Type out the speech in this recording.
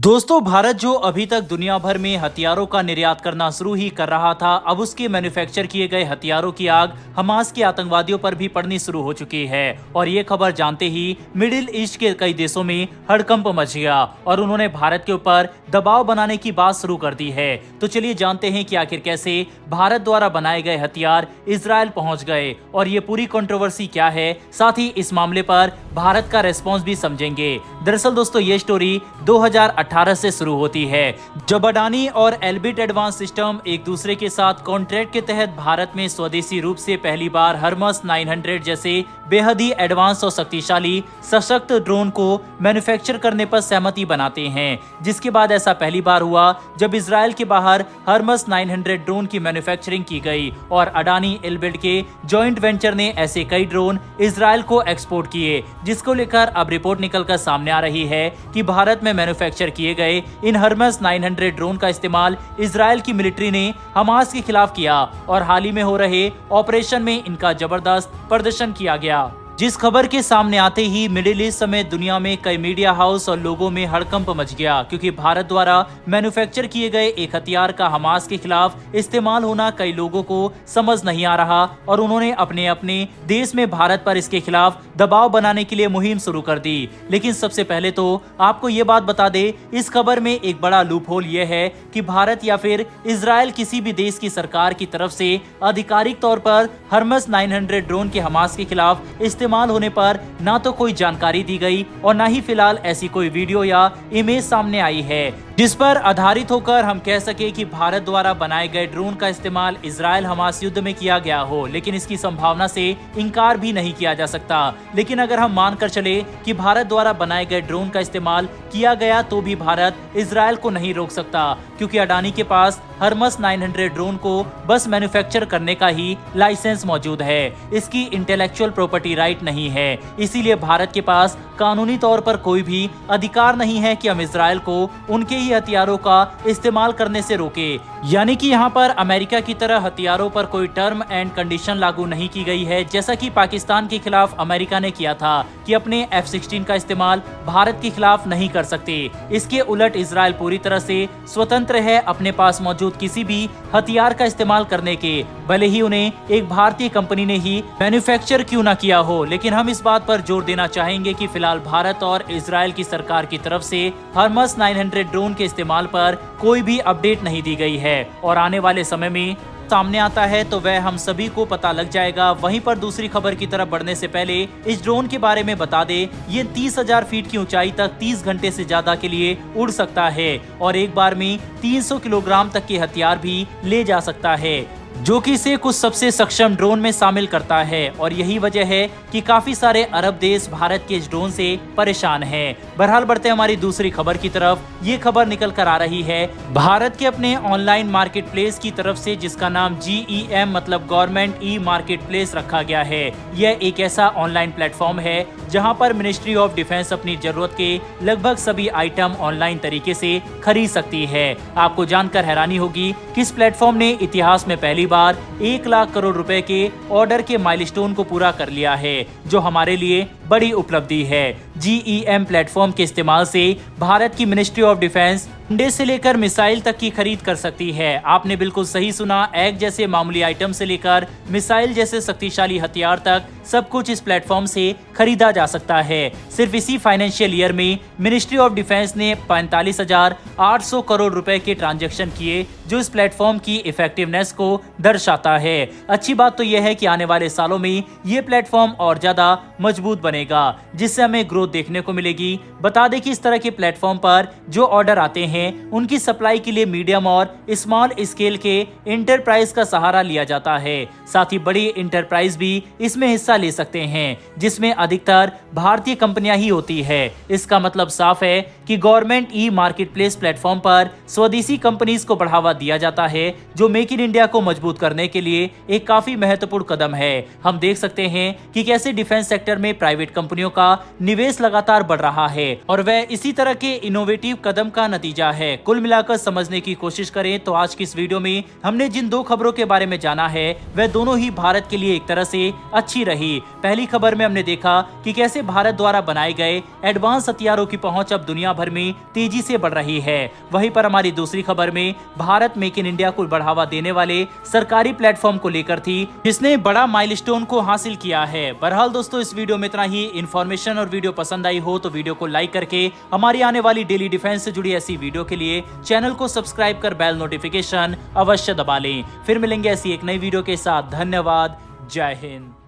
दोस्तों, भारत जो अभी तक दुनिया भर में हथियारों का निर्यात करना शुरू ही कर रहा था, अब उसके मैन्युफैक्चर किए गए हथियारों की आग हमास के आतंकवादियों पर भी पड़नी शुरू हो चुकी है। और ये खबर जानते ही मिडिल ईस्ट के कई देशों में हड़कंप मच गया और उन्होंने भारत के ऊपर दबाव बनाने की बात शुरू कर दी है। तो चलिए जानते हैं कि आखिर कैसे भारत द्वारा बनाए गए हथियार इजरायल पहुंच गए और ये पूरी कंट्रोवर्सी क्या है, साथ ही इस मामले पर भारत का रेस्पॉन्स भी समझेंगे। दरअसल दोस्तों, ये स्टोरी 2018 से शुरू होती है, जब अडानी और एल्बिट एडवांस सिस्टम एक दूसरे के साथ कॉन्ट्रैक्ट के तहत भारत में स्वदेशी रूप से पहली बार हर्मस 900 जैसे बेहद ही एडवांस और शक्तिशाली सशक्त ड्रोन को मैन्युफैक्चर करने पर सहमति बनाते हैं। जिसके बाद ऐसा पहली बार हुआ जब इजरायल के बाहर हर्मस 900 ड्रोन की मैन्युफैक्चरिंग की गई और अडानी एल्बिट के जॉइंट वेंचर ने ऐसे कई ड्रोन इजरायल को एक्सपोर्ट किए, जिसको लेकर अब रिपोर्ट निकलकर सामने आ रही है कि भारत में मैन्युफैक्चर किए गए इन हर्मस 900 ड्रोन का इस्तेमाल इजरायल की मिलिट्री ने हमास के खिलाफ किया और हाल ही में हो रहे ऑपरेशन में इनका जबरदस्त प्रदर्शन किया गया। जिस खबर के सामने आते ही मिडिल ईस्ट समेत दुनिया में कई मीडिया हाउस और लोगों में हड़कंप मच गया, क्योंकि भारत द्वारा मैन्युफैक्चर किए गए एक हथियार का हमास के खिलाफ इस्तेमाल होना कई लोगों को समझ नहीं आ रहा और उन्होंने अपने अपने देश में भारत पर इसके खिलाफ दबाव बनाने के लिए मुहिम शुरू कर दी। लेकिन सबसे पहले तो आपको ये बात बता दे, इस खबर में एक बड़ा लूप होल यह है कि भारत या फिर इजरायल किसी भी देश की सरकार की तरफ से आधिकारिक तौर पर हर्मस 900 ड्रोन के हमास के खिलाफ इस्तेमाल होने पर ना तो कोई जानकारी दी गई और ना ही फिलहाल ऐसी कोई वीडियो या इमेज सामने आई है जिस पर आधारित होकर हम कह सके कि भारत द्वारा बनाए गए ड्रोन का इस्तेमाल इजरायल हमास युद्ध में किया गया हो। लेकिन इसकी संभावना से इनकार भी नहीं किया जा सकता। लेकिन अगर हम मानकर चले कि भारत द्वारा बनाए गए ड्रोन का इस्तेमाल किया गया तो भी भारत इजरायल को नहीं रोक सकता, क्योंकि अडानी के पास हर्मस 900 ड्रोन को बस मैन्युफैक्चर करने का ही लाइसेंस मौजूद है, इसकी इंटेलेक्चुअल प्रॉपर्टी राइट नहीं है। इसीलिए भारत के पास कानूनी तौर पर कोई भी अधिकार नहीं है कि हम इजरायल को उनके ही हथियारों का इस्तेमाल करने से रोके। यानी कि यहाँ पर अमेरिका की तरह हथियारों पर कोई टर्म एंड कंडीशन लागू नहीं की गई है, जैसा कि पाकिस्तान के खिलाफ अमेरिका ने किया था कि अपने F-16 का इस्तेमाल भारत के खिलाफ नहीं कर सकते। इसके उलट इजरायल पूरी तरह से स्वतंत्र है अपने पास मौजूद किसी भी हथियार का इस्तेमाल करने के, भले ही उन्हें एक भारतीय कंपनी ने ही मैन्युफैक्चर क्यों ना किया हो। लेकिन हम इस बात पर जोर देना चाहेंगे कि फिलहाल भारत और इजरायल की सरकार की तरफ से हर्मस 900 ड्रोन के इस्तेमाल पर कोई भी अपडेट नहीं दी गई है और आने वाले समय में सामने आता है तो वह हम सभी को पता लग जाएगा। वहीं पर दूसरी खबर की तरफ बढ़ने से पहले इस ड्रोन के बारे में बता दे, ये 30,000 फीट की ऊंचाई तक 30 घंटे से ज्यादा के लिए उड़ सकता है और एक बार में 300 किलोग्राम तक के हथियार भी ले जा सकता है, जो कि इसे कुछ सबसे सक्षम ड्रोन में शामिल करता है। और यही वजह है कि काफी सारे अरब देश भारत के इस ड्रोन से परेशान हैं। बहरहाल बढ़ते हमारी दूसरी खबर की तरफ। ये खबर निकल कर आ रही है भारत के अपने ऑनलाइन मार्केट प्लेस की तरफ से, जिसका नाम GEM मतलब गवर्नमेंट ई मार्केट प्लेस रखा गया है। यह एक ऐसा ऑनलाइन प्लेटफॉर्म है जहां पर मिनिस्ट्री ऑफ डिफेंस अपनी जरूरत के लगभग सभी आइटम ऑनलाइन तरीके से खरीद सकती है। आपको जानकर हैरानी होगी कि इस प्लेटफॉर्म ने इतिहास में पहली बार 1 लाख करोड़ रुपए के ऑर्डर के माइलस्टोन को पूरा कर लिया है, जो हमारे लिए बड़ी उपलब्धि है। GEM प्लेटफॉर्म के इस्तेमाल से भारत की मिनिस्ट्री ऑफ डिफेंस डे से लेकर मिसाइल तक की खरीद कर सकती है। आपने बिल्कुल सही सुना, एग जैसे मामूली आइटम से लेकर मिसाइल जैसे शक्तिशाली हथियार तक सब कुछ इस प्लेटफॉर्म से खरीदा जा सकता है। सिर्फ इसी फाइनेंशियल ईयर में मिनिस्ट्री ऑफ डिफेंस ने 45,800 करोड़ रुपए के ट्रांजैक्शन किए, जो इस प्लेटफॉर्म की इफेक्टिवनेस को दर्शाता है। अच्छी बात तो यह है कि आने वाले सालों में ये प्लेटफॉर्म और ज्यादा मजबूत बनेगा, जिससे हमें ग्रोथ देखने को मिलेगी। बता दें कि इस तरह के प्लेटफॉर्म पर जो ऑर्डर आते हैं उनकी सप्लाई के लिए मीडियम और स्मॉल स्केल के इंटरप्राइज का सहारा लिया जाता है। साथ ही बड़ी इंटरप्राइज भी इसमें हिस्सा ले सकते हैं, जिसमें अधिकतर भारतीय कंपनियां ही होती है। इसका मतलब साफ है कि government e market place platform पर स्वदेशी कंपनीज को बढ़ावा दिया जाता है, जो मेक इन इंडिया को मजबूत करने के लिए एक काफी महत्वपूर्ण कदम है। हम देख सकते हैं कि कैसे डिफेंस सेक्टर में प्राइवेट प्राइवेट कंपनियों का निवेश लगातार बढ़ रहा है और वह इसी तरह के इनोवेटिव कदम का नतीजा है। कुल मिलाकर समझने की कोशिश करें तो आज की इस वीडियो में हमने जिन दो खबरों के बारे में जाना है वह दोनों ही भारत के लिए एक तरह से अच्छी रही। पहली खबर में हमने देखा कि कैसे भारत द्वारा बनाए गए एडवांस हथियारों की पहुंच अब दुनिया भर में तेजी से बढ़ रही है। वहीं पर हमारी दूसरी खबर में भारत मेक इन इंडिया को बढ़ावा देने वाले सरकारी प्लेटफॉर्म को लेकर थी जिसने बड़ा माइलस्टोन को हासिल किया है। बहरहाल दोस्तों, इस वीडियो में इतना ही। इन्फॉर्मेशन और वीडियो पसंद आई हो तो वीडियो को लाइक करके हमारी आने वाली डेली डिफेंस से जुड़ी ऐसी वीडियो के लिए चैनल को सब्सक्राइब कर बेल नोटिफिकेशन अवश्य दबा लें। फिर मिलेंगे ऐसी एक नई वीडियो के साथ। धन्यवाद। जय हिंद।